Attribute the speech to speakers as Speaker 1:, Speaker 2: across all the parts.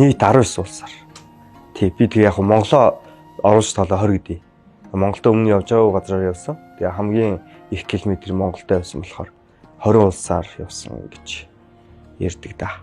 Speaker 1: Нийт 19 улсаар. Тий би тэгээ яг Монголоо оруулж тоолоо 20 гэдээ. Монголд өмнө явж байгаа газраар явсан. Тэгээ хамгийн их километр Монголдо явсан болохоор 20 улсаар явсан гэж ярьдаг да.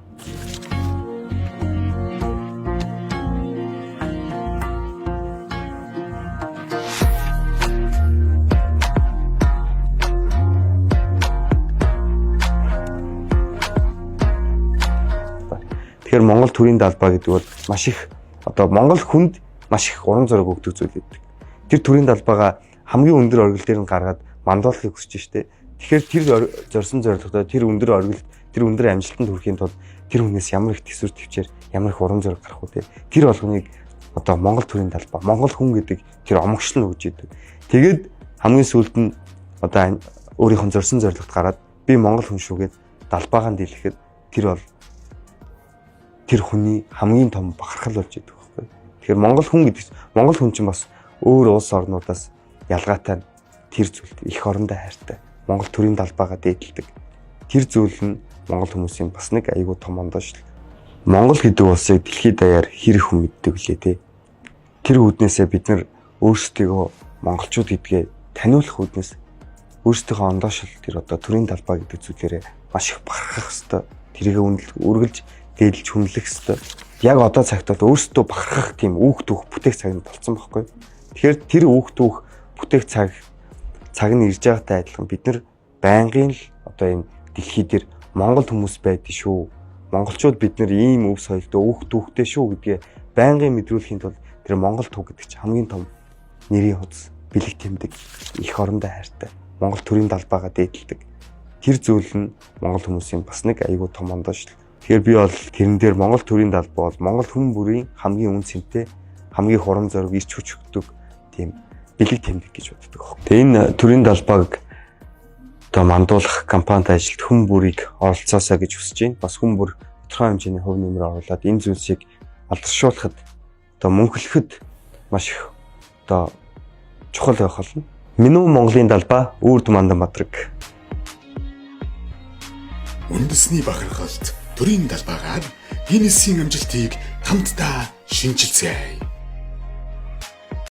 Speaker 1: Тэгэхээр Монгол төрийн даалбаа гэдэг бол маш их одоо Монгол хүнд маш их урам зориг өгдөг зүйл гэдэг. Тэр төрийн даалбаагаа хамгийн өндөр оргил дээр нь гаргаад мандуулахыг хүсэж штэ. Тэгэхээр тэр зорьсон зорилготой тэр өндөр оргил тэр өндөр амжилтанд хүрэхийн тулд тэр хүнээс ямар их төсвөр төвчээр ямар их урам зориг гарах вэ? Тэр болгоныг одоо Монгол төрийн даалбаа Монгол хүн гэдэг тэр омгшил нь өгч идэг. Тэгээд хамгийн сүүлд нь одоо өөрийнх нь зорьсон зорилгот гараад би Монгол хүн шүүгээд даалбаагаан дийлэхэд тэр бол тэр хүний хамгийн том бахархал болж идэг байхгүй. Тэгэхээр Монгол хүн гэдэг Монгол хүн чинь бас өөр улс орнуудаас ялгаатай тэр зүйлд их орондоо хайртай. Монгол төрийн даалбаагаа дээдэлдэг. Тэр зүйл нь Монгол хүмүүсийн бас нэг айгүй том ондоош. Монгол гэдэг улсыг дэлхийд даяар хэр их хүн мэддэг лээ те. Тэр үүднээсээ бид нар өөрсдийгөө монголчууд гэдгээ таниулах үүднээс өөрсдийнхөө ондоошл тэр одоо төрийн даалбаа гэдэг зүйлээрээ маш их бахархах хэвээр тэрийг үргэлж дээдлж хүндлэх хэвээр. Яг одоо цагт бол өөрсдөө бахархах тийм үүх түүх бүтээх цаг нь болцсон байхгүй. Тэгэхээр тэр үүх түүх бүтээх цаг нь ирж байгаатай адилхан бид нар байнгын л одоо энэ дэлхий дээр Монгол хүмүүс байдгийг шүү. Монголчууд бид нар ийм өв соёлтой үүх түүхтэй шүү гэдгээ байнгын мэдрүүлэхийн тулд тэр Монгол түүх гэдэг чинь хамгийн том нэрийн хуудас, бэлэг тэмдэг, их орондоо хайртай. Монгол төрийн даалбаагаа дээдэлдэг. Тэр зүйл нь Монгол хүмүүсийн бас нэг айгүй том ондоош. Тэгэхээр би бол тэрэн дээр Монгол төрийн даалбаа бол Монгол хүн бүрийн хамгийн үн цэнтэй, хамгийн хурам зориг ирч хүч өгдөг тийм бэлэг тэмдэг гэж боддог. Тэгээ энэ төрийн даалбааг одоо мандуулах компанид ажилт хүн бүрийг оролцоосоо гэж хүсэж байна. Бас хүн бүр тодорхой хэмжээний хувь нэмэр оруулаад энэ зүйлсийг алдаршуулахад одоо мөнхлөхөд маш их одоо чухал байх болно. Минь Монголын даалбаа Үрд Манданбаатараг.
Speaker 2: Үндэсний бахархалт төрийн даалбаагаар Гиннесийн амжилтыг хамтдаа шинжилцгээе.